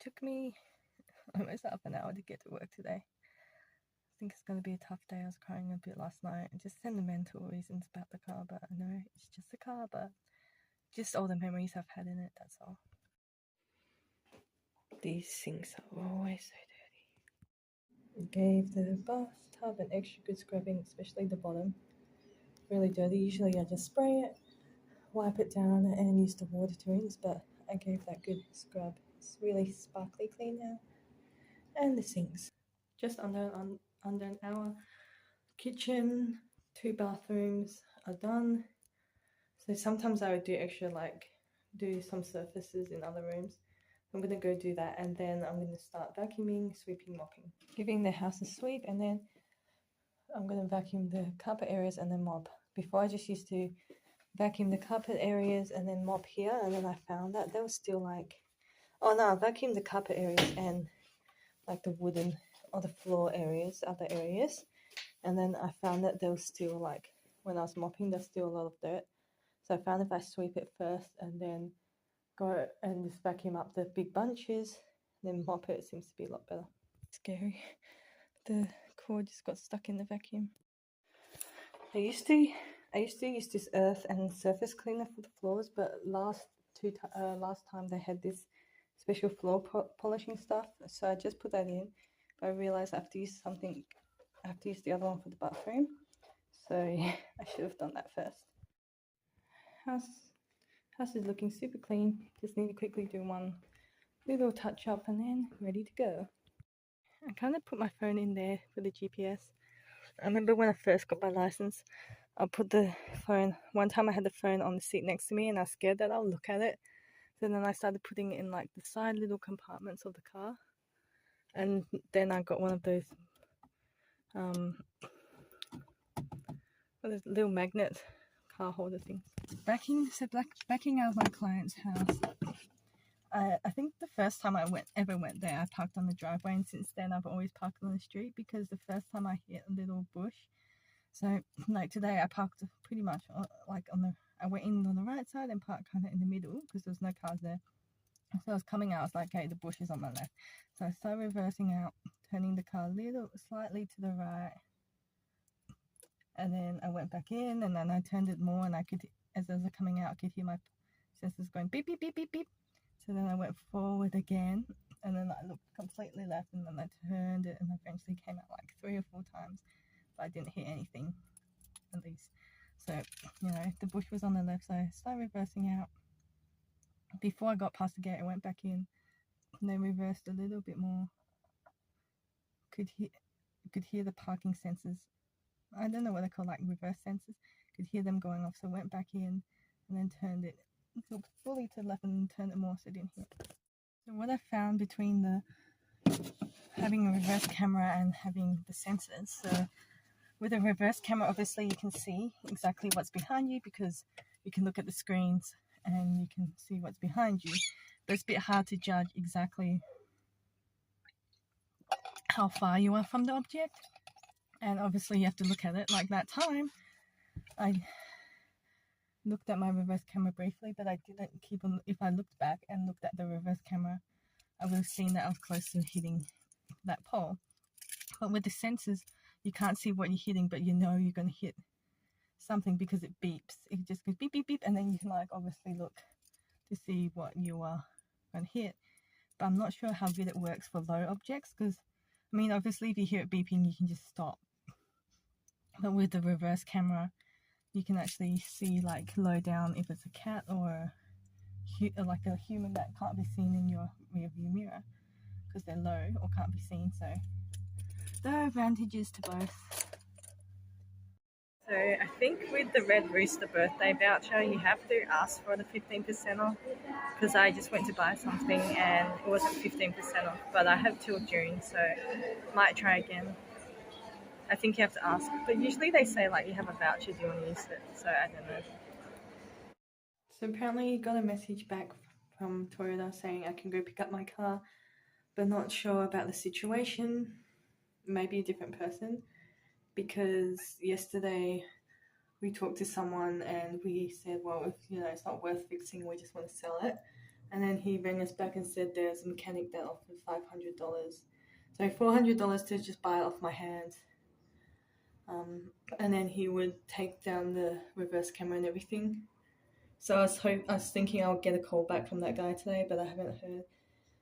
took me almost half an hour to get to work today. I think it's going to be a tough day. I was crying a bit last night, just sentimental reasons about the car, but I know it's just a car, but just all the memories I've had in it, that's all. These sinks are always so dirty. Gave the bathtub an extra good scrubbing, especially the bottom. Really dirty. Usually I just spray it, wipe it down and use the water to rinse, but I gave that good scrub. It's really sparkly clean now. And the sinks. Just under an hour. Kitchen, 2 bathrooms are done. So sometimes I would do extra, like do some surfaces in other rooms. I'm going to go do that, and then I'm going to start vacuuming, sweeping, mopping. Giving the house a sweep, and then I'm going to vacuum the carpet areas and then mop. Before I just used to vacuum the carpet areas and then mop here, and then I found that there was still like, oh no, I vacuumed the carpet areas and like the wooden or the floor areas, other areas, and then I found that there was still, like, when I was mopping, there's still a lot of dirt. So I found if I sweep it first and then go and just vacuum up the big bunches, then mop it, it seems to be a lot better. Scary. The cord just got stuck in the vacuum. I used to use this earth and surface cleaner for the floors, but last time they had this special floor polishing stuff, so I just put that in. But I realized I have to use the other one for the bathroom, so yeah, I should have done that first. House is looking super clean. Just need to quickly do one little touch up and then ready to go. I kind of put my phone in there for the GPS. I remember when I first got my license, I put the phone, one time I had the phone on the seat next to me and I was scared that I'll look at it. So then I started putting it in like the side little compartments of the car. And then I got one of those little magnet car holder things. Backing out of my client's house. I think the first time I ever went there, I parked on the driveway, and since then I've always parked on the street because the first time I hit a little bush. So like today I parked pretty much like I went in on the right side and parked kind of in the middle because there was no cars there. So I was coming out, I was like, hey, the bush is on my left. So I started reversing out, turning the car slightly to the right. And then I went back in, and then I turned it more, and I could, as I was coming out, I could hear my sensors going beep, beep, beep, beep, beep. So then I went forward again, and then I looked completely left, and then I turned it, and eventually came out like 3 or 4 times, but I didn't hit anything, at least. So, you know, the bush was on the left, so I started reversing out. Before I got past the gate, I went back in, and then reversed a little bit more. Could hear the parking sensors. I don't know what they're called, like reverse sensors. Could hear them going off, so I went back in and then turned it fully to the left and then turned it more so it didn't hit. So what I found between the having a reverse camera and having the sensors, so with a reverse camera, obviously you can see exactly what's behind you because you can look at the screens and you can see what's behind you, but it's a bit hard to judge exactly how far you are from the object. And obviously you have to look at it. Like that time, I looked at my reverse camera briefly, but I didn't keep on. If I looked back and looked at the reverse camera, I would have seen that I was close to hitting that pole. But with the sensors, you can't see what you're hitting, but you know you're going to hit something because it beeps. It just goes beep, beep, beep, and then you can like obviously look to see what you are going to hit. But I'm not sure how good it works for low objects because, I mean, obviously if you hear it beeping, you can just stop. But with the reverse camera, you can actually see like low down if it's a cat or like a human that can't be seen in your rear view mirror because they're low or can't be seen. So there are advantages to both. So I think with the Red Rooster birthday voucher, you have to ask for the 15% off because I just went to buy something and it wasn't 15% off, but I have till June, so might try again. I think you have to ask, but usually they say like you have a voucher, do you want to use it? So I don't know. So apparently you got a message back from Toyota saying I can go pick up my car, but not sure about the situation. Maybe a different person, because yesterday we talked to someone and we said, well, if you know it's not worth fixing, we just want to sell it. And then he rang us back and said there's a mechanic that offered $500. So $400 to just buy it off my hands. And then he would take down the reverse camera and everything. So I was thinking I'll get a call back from that guy today, but I haven't heard.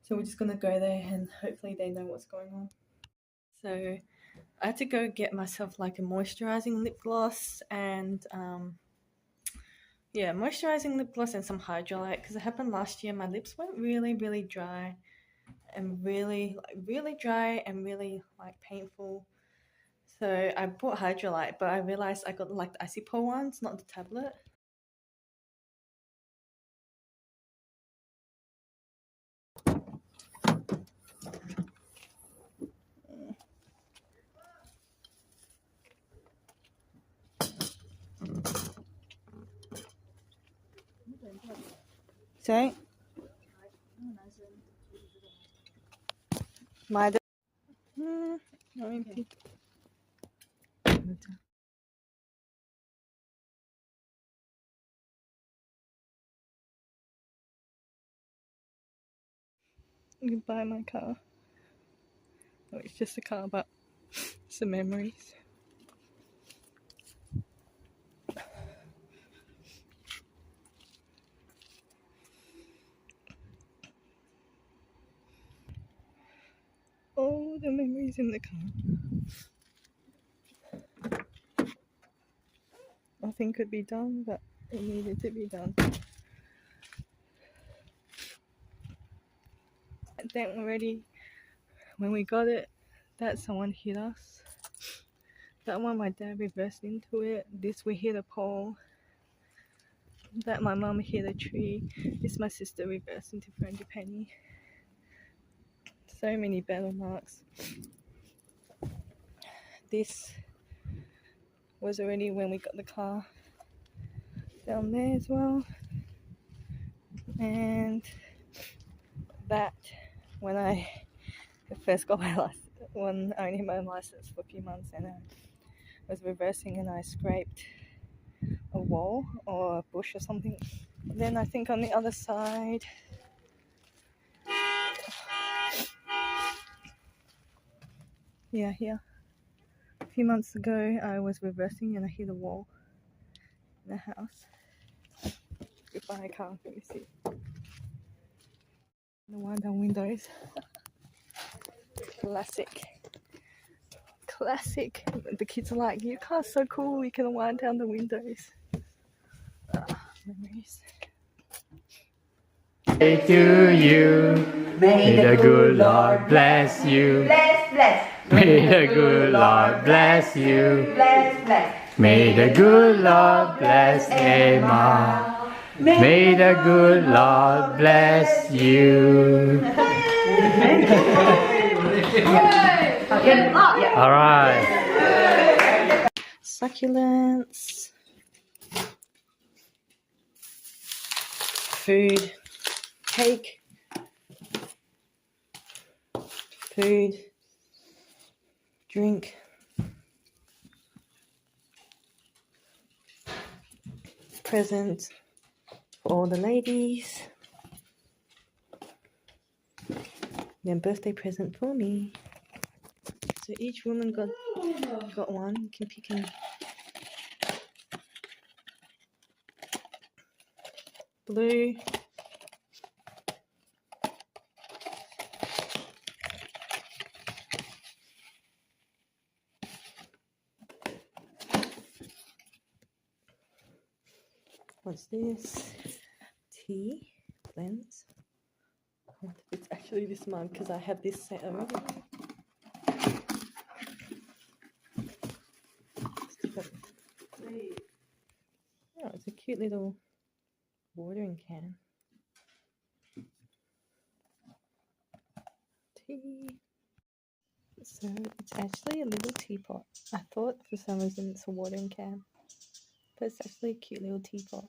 So we're just gonna go there and hopefully they know what's going on. So I had to go get myself like a moisturizing lip gloss and moisturizing lip gloss and some Hydrolite, because it happened last year. My lips went really, really dry and really dry and really like painful. So I bought Hydrolite, but I realized I got like the icy pole ones, not the tablet. Sorry? My You can buy my car. Oh, it's just a car, but some memories. All the memories in the car. Nothing could be done, but it needed to be done. And then already, when we got it, that someone hit us. That one, my dad reversed into it. This, we hit a pole. That, my mum hit a tree. This, my sister reversed into Frangipani. So many battle marks. This was already when we got the car down there as well. And that, when I first got my license, when I only had my license for a few months, and I was reversing and I scraped a wall or a bush or something. Then I think on the other side, here, a few months ago, I was reversing and I hit a wall in the house. Goodbye, car. Let me see. The wind down windows. Classic. The kids are like, your car's so cool, you can wind down the windows. Memories. To you, may the good Lord bless you. Bless. May the good Lord bless you. Bless. May the good Lord bless Emma. May the good Lord bless you. All right. Succulents. Food. Cake. Food. Drink. Present for all the ladies. Then birthday present for me. So each woman got one. You can pick any. Blue. What's this? Tea blends. It's actually this mug because I have this set already. Oh, it's a cute little watering can. Tea. So it's actually a little teapot. I thought for some reason it's a watering can, but it's actually a cute little teapot.